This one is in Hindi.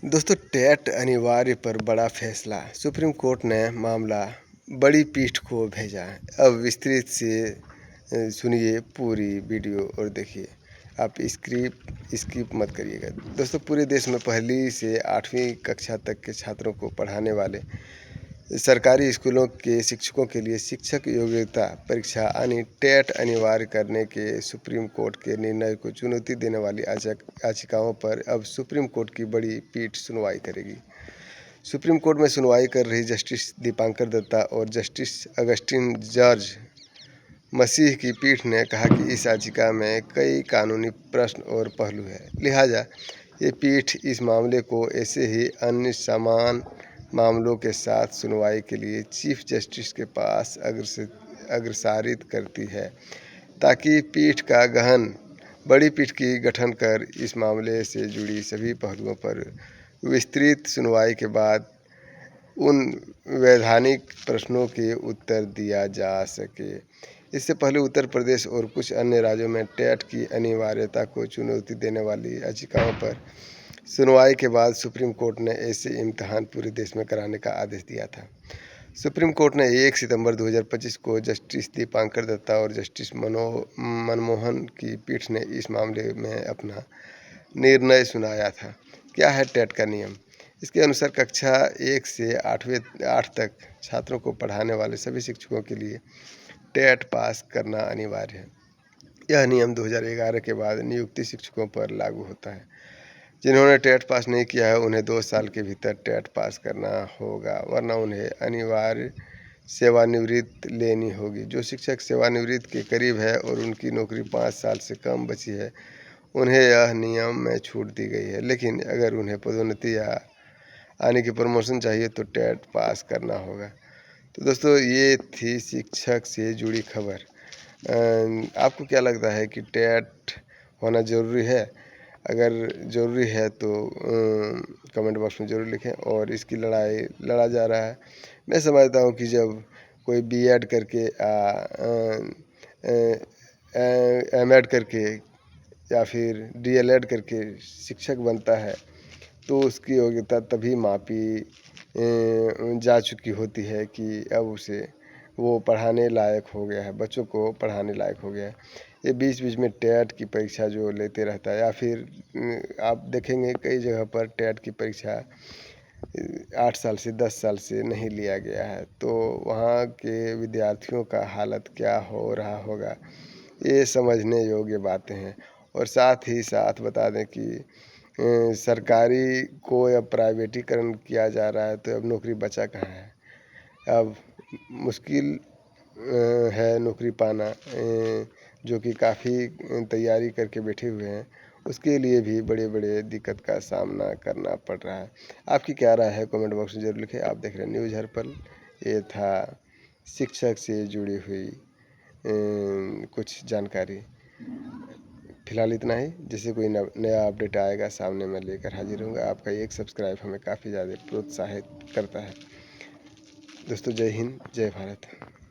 दोस्तों, टेट अनिवार्य पर बड़ा फैसला। सुप्रीम कोर्ट ने मामला बड़ी पीठ को भेजा है। अब विस्तृत से सुनिए पूरी वीडियो और देखिए। आप स्किप मत करिएगा। दोस्तों, पूरे देश में पहली से 8वीं कक्षा तक के छात्रों को पढ़ाने वाले सरकारी स्कूलों के शिक्षकों के लिए शिक्षक योग्यता परीक्षा यानी टेट अनिवार्य करने के सुप्रीम कोर्ट के निर्णय को चुनौती देने वाली याचिकाओं पर अब सुप्रीम कोर्ट की बड़ी पीठ सुनवाई करेगी। सुप्रीम कोर्ट में सुनवाई कर रही जस्टिस दीपांकर दत्ता और जस्टिस अगस्टिन जॉर्ज मसीह की पीठ ने कहा कि इस याचिका में कई कानूनी प्रश्न और पहलू हैं। लिहाजा ये पीठ इस मामले को ऐसे ही अन्य समान मामलों के साथ सुनवाई के लिए चीफ जस्टिस के पास अग्रसारित करती है, ताकि पीठ का बड़ी पीठ की गठन कर इस मामले से जुड़ी सभी पहलुओं पर विस्तृत सुनवाई के बाद उन वैधानिक प्रश्नों के उत्तर दिया जा सके। इससे पहले उत्तर प्रदेश और कुछ अन्य राज्यों में टेट की अनिवार्यता को चुनौती देने वाली याचिकाओं पर सुनवाई के बाद सुप्रीम कोर्ट ने ऐसे इम्तिहान पूरे देश में कराने का आदेश दिया था। सुप्रीम कोर्ट ने 1 सितंबर 2025 को जस्टिस दीपांकर दत्ता और जस्टिस मनमोहन की पीठ ने इस मामले में अपना निर्णय सुनाया था। क्या है टेट का नियम? इसके अनुसार कक्षा 1 से 8 तक छात्रों को पढ़ाने वाले सभी शिक्षकों के लिए टेट पास करना अनिवार्य है। यह नियम 2011 के बाद नियुक्ति शिक्षकों पर लागू होता है। जिन्होंने टेट पास नहीं किया है उन्हें 2 साल के भीतर टेट पास करना होगा, वरना उन्हें अनिवार्य सेवानिवृत्ति लेनी होगी। जो शिक्षक सेवानिवृत्ति के करीब है और उनकी नौकरी 5 साल से कम बची है, उन्हें यह नियम में छूट दी गई है। लेकिन अगर उन्हें पदोन्नति या आने की प्रमोशन चाहिए तो टेट पास करना होगा। तो दोस्तों, ये थी शिक्षक से जुड़ी खबर। आपको क्या लगता है कि टेट होना ज़रूरी है? अगर ज़रूरी है तो कमेंट बॉक्स में ज़रूर लिखें। और इसकी लड़ाई लड़ा जा रहा है। मैं समझता हूँ कि जब कोई बीएड करके एमएड करके या फिर डीएलएड करके शिक्षक बनता है तो उसकी योग्यता तभी मापी जा चुकी होती है कि अब वो पढ़ाने लायक हो गया है, बच्चों को पढ़ाने लायक हो गया है। ये बीच बीच में टेट की परीक्षा जो लेते रहता है, या फिर आप देखेंगे कई जगह पर टेट की परीक्षा 8 साल से 10 साल से नहीं लिया गया है, तो वहाँ के विद्यार्थियों का हालत क्या हो रहा होगा, ये समझने योग्य बातें हैं। और साथ ही साथ बता दें कि सरकारी को अब प्राइवेटीकरण किया जा रहा है, तो अब नौकरी बचा कहाँ है। अब मुश्किल है नौकरी पाना, जो कि काफ़ी तैयारी करके बैठे हुए हैं, उसके लिए भी बड़े बड़े दिक्कत का सामना करना पड़ रहा है। आपकी क्या राय है कमेंट बॉक्स में ज़रूर लिखें। आप देख रहे हैं न्यूज़ हर्पल। ये था शिक्षक से जुड़ी हुई कुछ जानकारी। फिलहाल इतना ही। जैसे कोई नया अपडेट आएगा सामने मैं लेकर हाजिर होऊंगा। आपका एक सब्सक्राइब हमें काफ़ी ज़्यादा प्रोत्साहित करता है। दोस्तों, जय हिंद, जय भारत।